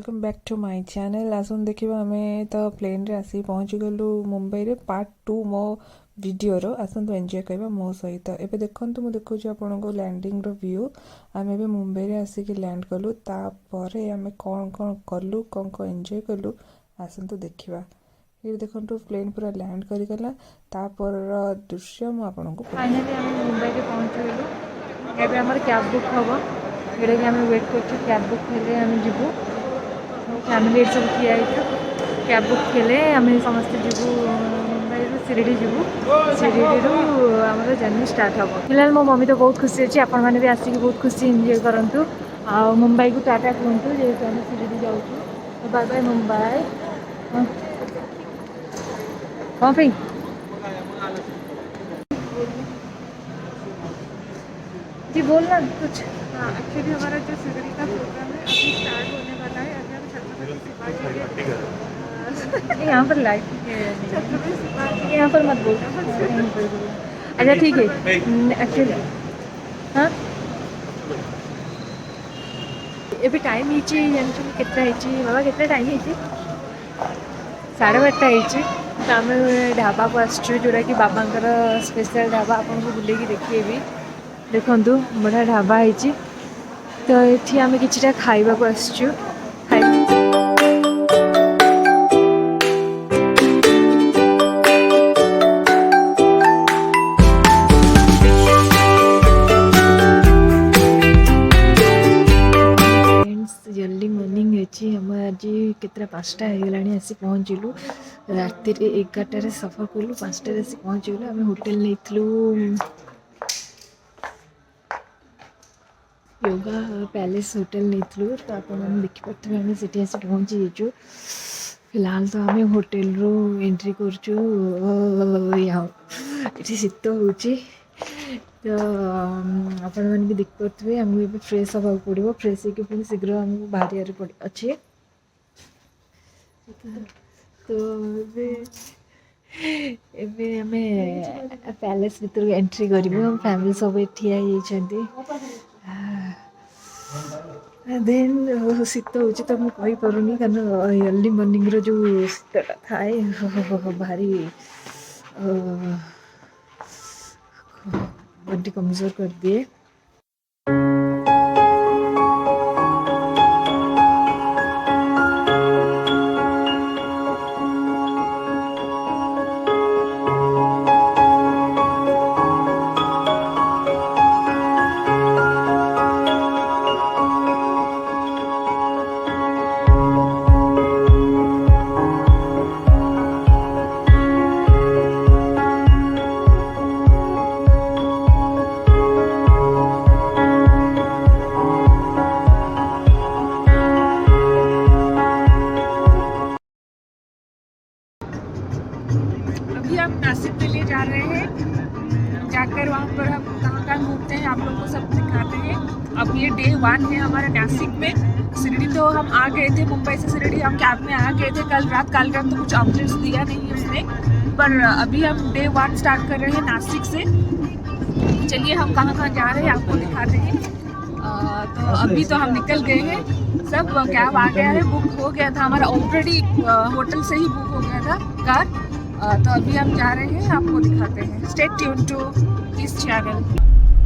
Welcome back to my channel. आसन देखा आम तो प्लेन रे आसी पहुँची गलु मुंबई रे पार्ट 2 मो वीडियो रो आसन तो एंजॉय करबा मो सहित। एबे देखंतु मु देखुची आपन को लैंडिंग रो व्यू। आम एबे मुंबई रे आसी के लैंड कलु तापरे आम कौन कौन कलु कौन कौन एंजॉय कलु आसन तो देखिबा। ये देखंतु प्लेन पूरा लैंड करी गला तापर दृश्य मु आपन को फाइनली हम मुंबई रे पहुंची गलु। एबे हमर कैब बुक हबो एडे के हम वेट करछु। कैब बुक हेले हम जिबु फैमिली सब किया कैब बुक हेले हम समस्त जिबु मुंबई रो शिरडी जिबु। शिरडी रो हमर जर्नी स्टार्ट हबो। फिलहाल मो मम्मी तो बहुत खुशी अछि। आपन माने भी आसी के बहुत खुशी एंजॉय करंतु आ मुंबई को टाटा कहंतु जे हम शिरडी जाउछु। Bye bye Mumbai. कौन पे जी बोलना कुछ। एक्चुअली हमारा जो शिरडी का प्रोग्राम है अभी स्टार्ट होने वाला है। अभी हम छत्रपति शिवाजी यहाँ पर लाइट छत्रपति शिवाजी यहाँ पर मत बोल। अच्छा ठीक है। एक्चुअली हाँ एबे टाइम हिची जानछु केतना हिची बाबा केतना टाइम हिची 12:30 हिची। तो आम ढाबा को आसचु जोटा कि बाबांकर स्पेशल ढाबा आपन को बुले देखिए भी देखंतु बड़ा ढाबा हिची। तो ये आम किछटा खाइबा को आसचु। जल्दी मॉर्निंग है हम आज केतरा 5टा होगलानी आसी पहुँचलु। राति 11टारे सफर कलु 5टारे आसी पहुँचलु। आम होटेल नहीं योगा पैलेस होटेल नहीं तो आप देखिपे आम से पहुँची जाइए। फिलहाल तो आम होटेल रो एंट्री करचु। ये शीत हो तो आपण मैंने भी देखिपे आमको ये फ्रेश हवा पड़ो। फ्रेश होकर पुणी शीघ्र आमको बाहर अच्छे। तो एबे आमे पैलेस भीतर एंट्री करूँ। हम फैमिली सब ठिया देन शीत हो तो मुझे पारूनी कारण अर्ली मॉर्निंग रो जो शीतटा थाए भारी बॉडी कमजोर कर दिए। अभी हम नासिक में ले जा रहे हैं। जाकर वहाँ पर हम कहाँ कहाँ घूमते हैं आप लोगों को सब दिखाते हैं। अब ये डे 1 है हमारे नासिक में। शिरडी तो हम आ गए थे, मुंबई से शिरडी हम कैब में आ गए थे कल रात तो कुछ अपडेट्स दिया नहीं उसने। पर अभी हम डे 1 स्टार्ट कर रहे हैं नासिक से। चलिए हम कहाँ कहाँ जा रहे हैं आपको दिखाते हैं। तो अभी तो हम निकल गए हैं, सब कैब आ गया है, बुक हो गया था हमारा ऑलरेडी। होटल से ही बुक हो गया था कार। तो अभी हम जा रहे हैं, आपको दिखाते हैं। Stay tune to this channel.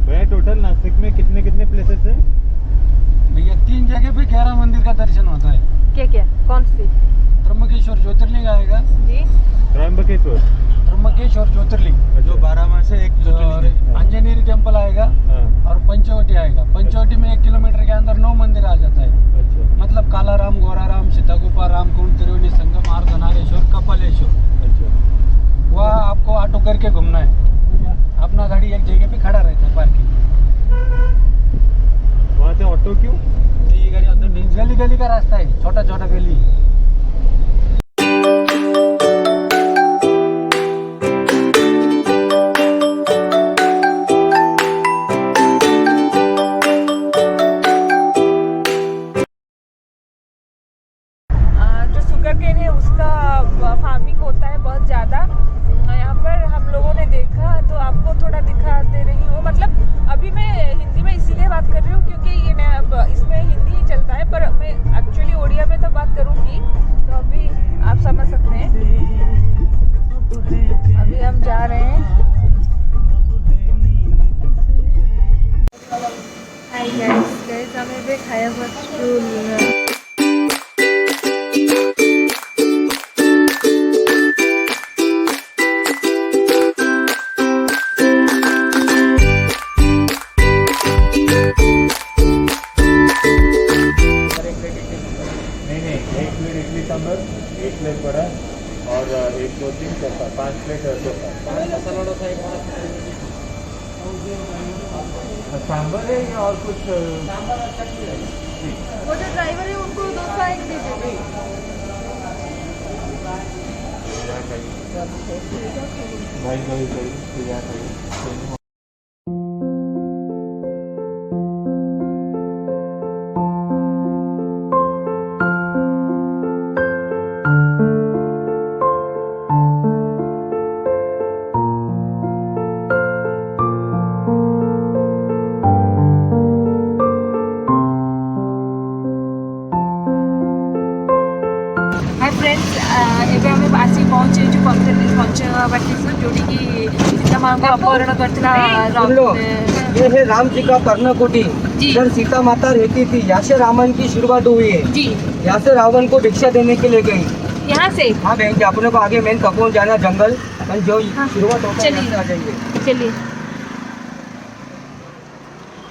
भैया टोटल नासिक में कितने कितने प्लेसेस हैं? भैया 3 जगह पे 11 मंदिर का दर्शन होता है। क्या क्या कौन सी? त्र्यंबकेश्वर ज्योतिर्लिंग आएगा जी। त्र्यंबकेश्वर ज्योतिर्लिंग जो 12 में से एक ज्योतिर्लिंग। आंजनेरी टेम्पल आएगा और पंचवटी आएगा। पंचवटी में 1 किलोमीटर के अंदर 9 मंदिर आ जाता है। अच्छा मतलब कालाराम, गोराराम, सीतागोपा, रामकुंड, त्रिवेणी संगम, अर्धनारेश्वर, कपालेश्वर। अच्छा वहाँ आपको ऑटो करके घूमना है। अपना गाड़ी एक जगह पे खड़ा रहता है पार्किंग। वहाँ से ऑटो क्यों? ये गाड़ी अंदर नहीं, गली गली का रास्ता है, छोटा छोटा गली। जो शुगर केन है उसका फार्मिंग होता है बहुत ज़्यादा यहाँ पर। हम लोगों ने देखा तो आपको थोड़ा दिखा दे रही हूँ। मतलब अभी मैं हिंदी में इसीलिए बात कर रही हूँ क्योंकि ये इसमें हिंदी ही चलता है, पर मैं एक्चुअली ओडिया में तो एक प्लेट बड़ा और 1 2 3 चौथा 5 प्लेट चौथा सांभर है या और कुछ? वो जो ड्राइवर है उनको डोसा एक दे दीजिए। भाई कभी कभी हाय फ्रेंड्स, एबे आमे आसी पहुँचे जो पंचवटी जोड़ी सीता माँ को अपहरण करथिला ये है राम जी का पर्णकुटी। जी। इधर सीता माता रहती थी। यहाँ से रावण की शुरुआत हुई है। जी। यहाँ से रावण को भिक्षा देने के लिए गई। यहाँ से हाँ बहन जी, अपने को आगे मेन कपूर जाना जंगल, और जो शुरुआत होगा चलिए। यहाँ से आ जाएंगे। चलिए।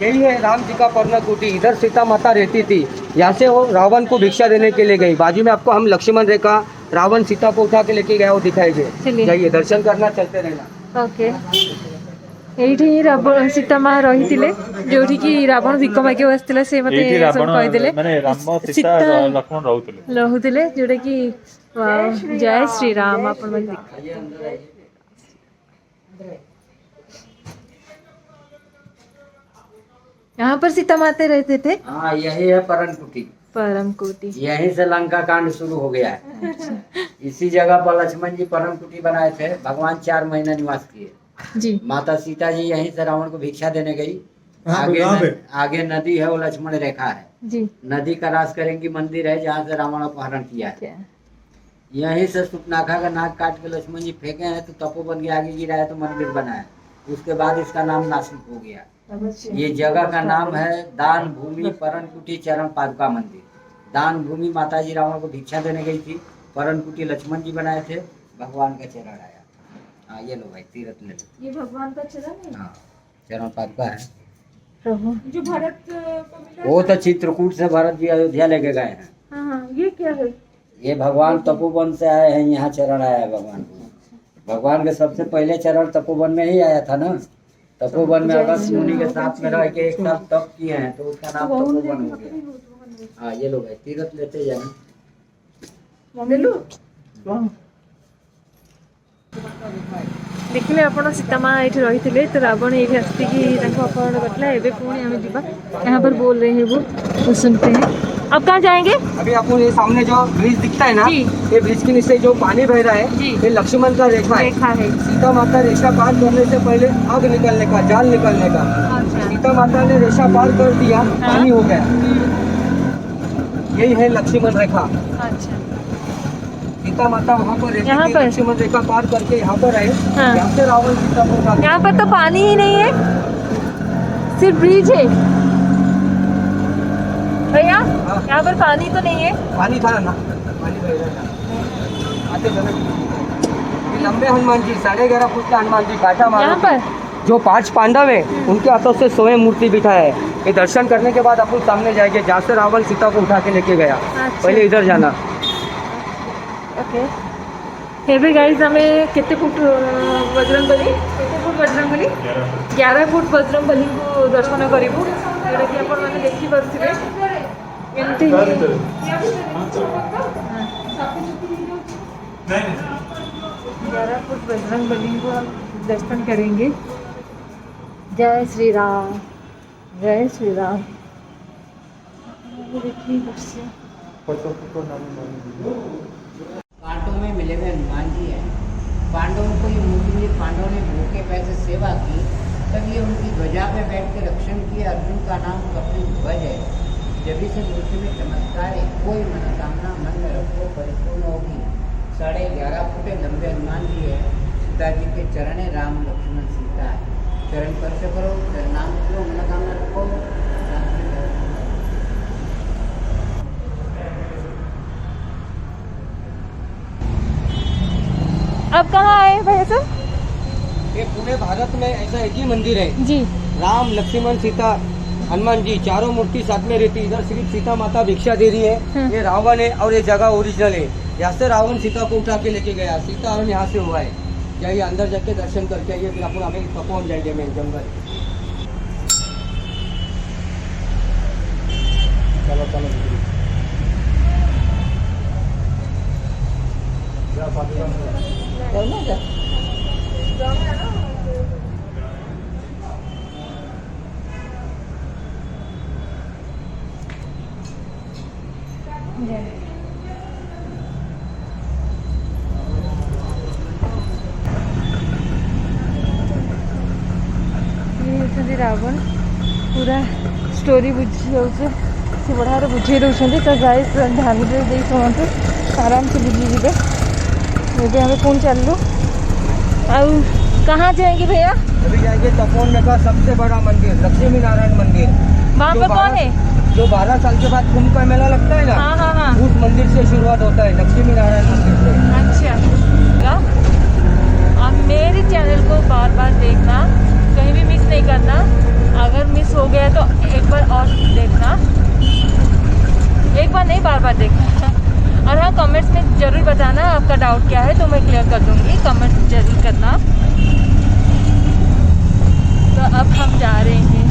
यही है राम जी का पर्णकुटी। इधर सीता माता रहती थी। यहाँ से वो रावण को भिक्षा देने के लिए गई। बाजू में आपको हम लक्ष्मण रेखा रावण सीता को उठा के लेके गया वो दिखाएंगे। चलिए। जाइए दर्शन करना, चलते रहना। ओके, ଏଇଠି ରାବଣ ସୀତା ମା ରହିଥିଲେ, ଯୋଉଠି କି ରାବଣ ଭିକ ମାଗିବାକୁ ଆସିଥିଲା। ସେ ମତେ ଏଇଠି ସବୁ ରାବଣ କହିଦେଲେ ମାନେ ରାମ ସୀତା ସୀତା ଲକ୍ଷ୍ମଣ ରହୁଥିଲେ। ରହୁଥିଲେ, ଯୋଉଟା କି ଜୟ ଶ୍ରୀରାମ ଆପଣ ମାନେ ଦେଖିଲେ। यहाँ पर सीता माता रहते थे। हाँ, यही है पर्णकुटी। परम कोटि। यहीं से लंका कांड शुरू हो गया है। इसी जगह पर लक्ष्मण जी पर्णकुटी बनाए थे। भगवान 4 महीना निवास किए। जी। माता सीता जी यहीं से रावण को भिक्षा देने गई। आगे नदी है, वो लक्ष्मण रेखा है। जी। नदी का रास करेंगी मंदिर है जहाँ से रावण अपहरण किया है। यहीं से सुपनाखा का नाक काट के लक्ष्मण जी फेंके हैं तो तपोवन के आगे गिरा है तो मंदिर बना है। उसके बाद इसका नाम नासिक हो गया। ये जगह का नाम है दान भूमि पर्णकुटी चरण पादुका मंदिर। दान भूमि माता जी रावण को भिक्षा देने गई थी। पर्णकुटी लक्ष्मण जी बनाए थे। भगवान का चरण आया। हाँ, ये लो भाई, तीरथ ले लो। ये भगवान का चरण है। हाँ, चरण पादुका है। प्रभु जो भरत को मिला। वो तो चित्रकूट से भरत जी अयोध्या लेके गए हैं। हाँ, ये क्या है? ये भगवान तपोवन से आए हैं, यहाँ चरण आया है भगवान को। भगवान के सबसे पहले चरण तपोवन में ही आया था ना। तपोवन में अगस्त मुनि के साथ में रह के एक साथ तप किए हैं तो उसका नाम तपोवन हो गया। हाँ, ये लोग है, तीरथ लेते जाना। ले लो। देखिले आपण सीता माँ ये रही तो रावण ये आसिकी अपहरण करता। एवं पुणी आम जा यहाँ पर बोल रहे हैं वो सुनते हैं। अब कहाँ जाएंगे? अभी आपको ये सामने जो ब्रिज दिखता है ना, जी। ये ब्रिज के नीचे जो पानी बह रहा है, जी। ये लक्ष्मण का रेखा है। रेखा है। सीता माता रेखा पार करने से पहले आग निकलने का, जाल निकलने का। अच्छा। सीता माता ने रेखा पार कर दिया, पानी हो गया। यही है लक्ष्मण रेखा। अच्छा। सीता माता वहाँ पर रहती यहाँ थी, पर? लक्ष्मण रेखा पार करके यहाँ पर आए। हाँ। यहाँ से रावण सीता को उठा के- यहाँ पर तो पानी ही नहीं है, सिर्फ ब्रिज है भैया। हाँ। यहाँ पर पानी तो नहीं है। पानी था ना, पानी बह रहा था। आते चलो। ये लंबे हनुमान जी, 11.5 फुट का हनुमान जी, काटा यहाँ मारो। पर जो 5 पांडव है उनके हाथों से स्वयं मूर्ति बिठा है। ये दर्शन करने के बाद अपन सामने जाएंगे जहाँ से रावण सीता को उठा के लेके गया। अच्छा। पहले इधर जाना। ओके। एवं गाइज आम केते फुट बजरंगबली, केते फुट बजरंगबली 11 फुट बजरंगबली को दर्शन करूँ, जोटा कि आपण मैंने देखिपे। एमती 11 फुट बजरंगबली को हम दर्शन करेंगे। जय श्री राम, जय श्री राम। देखिए दृश्य। पांडवों में मिले हुए हनुमान जी हैं। पांडवों को ये मूर्ति मिली, पांडवों ने भूखे पैसे सेवा की, तब ये उनकी ध्वजा पे बैठ के रक्षण किया। अर्जुन का नाम कपिल ध्वज है। जब से मूर्ति में चमत्कार है, कोई मनोकामना मन में रखो परिपूर्ण होगी। 11.5 फुट लंबे हनुमान जी है। सीता जी के चरण है, राम लक्ष्मण सीता है। चरण स्पर्श करो, नाम करो, मनोकामना रखो। अब कहाँ आए भैया सर? ये पूरे भारत में ऐसा एक ही मंदिर है। जी। राम लक्ष्मण सीता हनुमान जी चारों मूर्ति साथ में रहती। इधर सिर्फ सीता माता भिक्षा दे रही है। ये रावण है और ये जगह ओरिजिनल है। यहाँ से रावण सीता को उठा के लेके गया, सीता हरण यहाँ से हुआ है। जाइए अंदर जाके दर्शन करके आइए, फिर अपन हमें तपोवन जाएंगे मेन जंगल। चलो चलो करना क्या? ये रावण पूरा स्टोरी बुझी जाऊे से बढ़िया बुझे दौरान तो गाइस ध्यान दे शुणु आराम से बुझीजे। ये हमें कौन चलू आउ कहाँ जाएंगे भैया? अभी जाएंगे तपोवन में का सबसे बड़ा मंदिर लक्ष्मी नारायण मंदिर। वहाँ पे कौन है? जो 12 साल के बाद कुंभ का मेला लगता है ना, हाँ हाँ हाँ। उस मंदिर से शुरुआत होता है, लक्ष्मी नारायण मंदिर से। अच्छा, आप मेरे चैनल को बार बार देखना, कहीं भी मिस नहीं करना। अगर मिस हो गया तो एक बार और देखना, एक बार नहीं बार बार देखना। और हाँ, कमेंट्स में ज़रूर बताना आपका डाउट क्या है, तो मैं क्लियर कर दूँगी। कमेंट जरूर करना। तो अब हम जा रहे हैं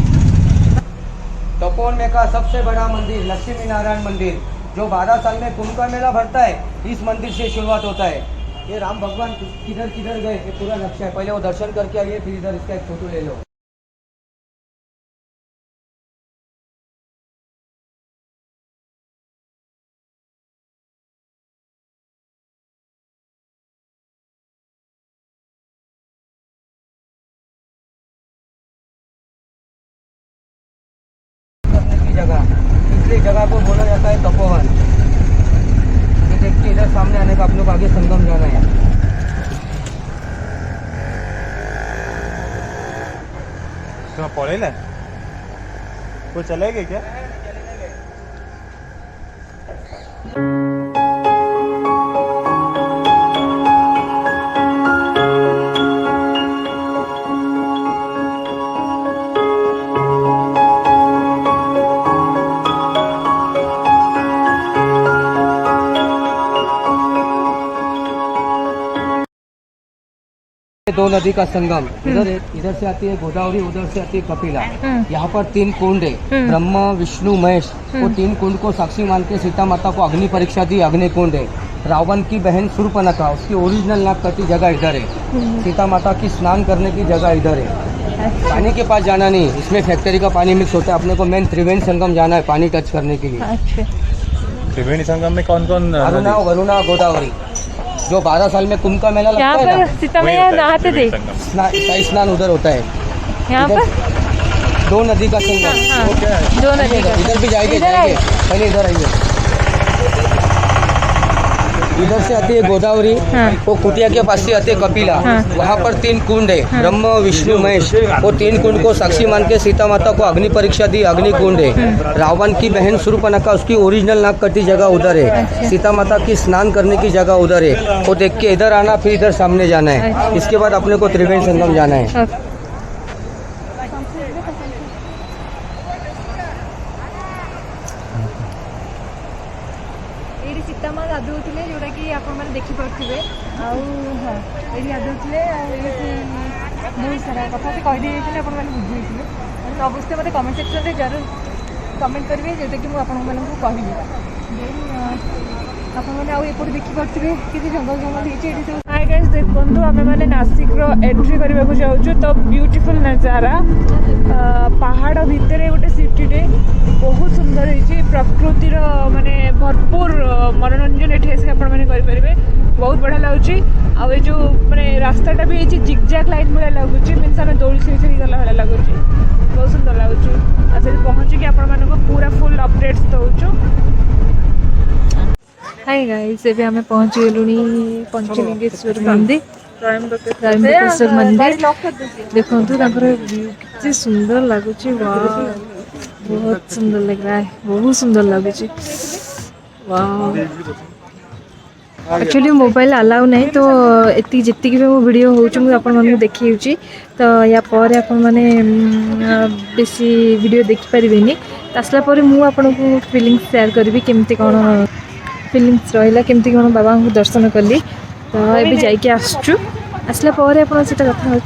तपोवन में का सबसे बड़ा मंदिर लक्ष्मी नारायण मंदिर, जो 12 साल में कुंभ का मेला भरता है, इस मंदिर से शुरुआत होता है। ये राम भगवान किधर किधर गए ये पूरा नक्शा है, पहले वो दर्शन करके आइए, फिर इधर इसका एक फोटो ले लो। जगह, इसलिए जगह को बोला जाता है तपोवन। ये देखिए इधर सामने आने का आप लोग आगे संगम जाना है। तो पड़े ना वो चलेगा क्या? दो नदी का संगम, इधर से आती है गोदावरी, उधर से आती है कपिला। यहाँ पर 3 कुंड है, ब्रह्मा विष्णु महेश। वो 3 कुंड को साक्षी मान के सीता माता को अग्नि परीक्षा दी, अग्नि कुंड है। रावण की बहन शूर्पणखा, उसकी ओरिजिनल नाक कटी जगह इधर है। सीता माता की स्नान करने की जगह इधर है। पानी के पास जाना नहीं, इसमें फैक्ट्री का पानी मिक्स होता है। अपने को मेन त्रिवेणी संगम जाना है पानी टच करने के लिए। त्रिवेणी संगम में कौन कौन? अरुणा, वरुणा, गोदावरी। जो 12 साल में कुंभ का मेला लगता है ना, सीता मैया नहाते थे, स्नान उधर होता है। यहाँ पर 2 नदी का संगम। 2 नदी का। इधर भी जाएंगे, पहले इधर आइए। इधर से आती है गोदावरी, वो कुटिया के पास से आती है कपिला। वहाँ पर 3 कुंड है, ब्रह्मा विष्णु महेश। वो 3 कुंड को साक्षी मान के सीता माता को अग्नि परीक्षा दी, अग्नि कुंड है। रावण की बहन शूर्पणखा, उसकी ओरिजिनल नाक कटी जगह उधर है। सीता माता की स्नान करने की जगह उधर है। वो देख के इधर आना, फिर इधर सामने जाना है। इसके बाद अपने को त्रिवेणी संगम जाना है। सीता माँ गाधोले जोटा कि आपने देखिपे आउ हाँ ये गाधोले बहुत सारा कथा से कहीदे आपने बुझे अवश्य मत कमेंट सेक्शन में जरूर कमेंट करेंगे जोटा कि मुझे कहबी आपने आउ एपटे देखिपे कि जंगल जंगल होती। हाय गाइस देखो आम मैंने नासिक एंट्री करने को जाऊँ तो ब्यूटीफुल नजारा पहाड़ भितर गोटे सिटी बहुत सुंदर है प्रकृतिर माने भरपूर मनोरंजन ये आपने बहुत बढ़िया लगुच। आउ जो माने रास्ताटा भी जिगजैग लाइन भाया लगुच मीन्स आम दौड़ी छेड़ी छेड़ी गला भाया लगुच बहुत सुंदर लगुच। आज पहुँचिकी आपको पूरा फुल अपडेट्स दौचु। हाय गाइस एबे हमें पहुँच गलुनी पंचलिंगेश्वर मंदिर त्रयंबकेश्वर मंदिर। देखो कितनी सुंदर लगुच, बहुत सुंदर लग रहा है, बहुत सुंदर लगुच। एक्चुअली मोबाइल अलाउ नहीं तो एति जितकी भी मो वीडियो होउछु मु आपन मन देखि तो या पर आपन माने बेसी वीडियो देखि परिबेनी। आसला पर मु आपन को फीलिंग शेयर करबी केमती कोन फिलिंग्स रहा केमती कौन बाबा को दर्शन कली तो ये जाइए आसला आपन सहित कथा हो।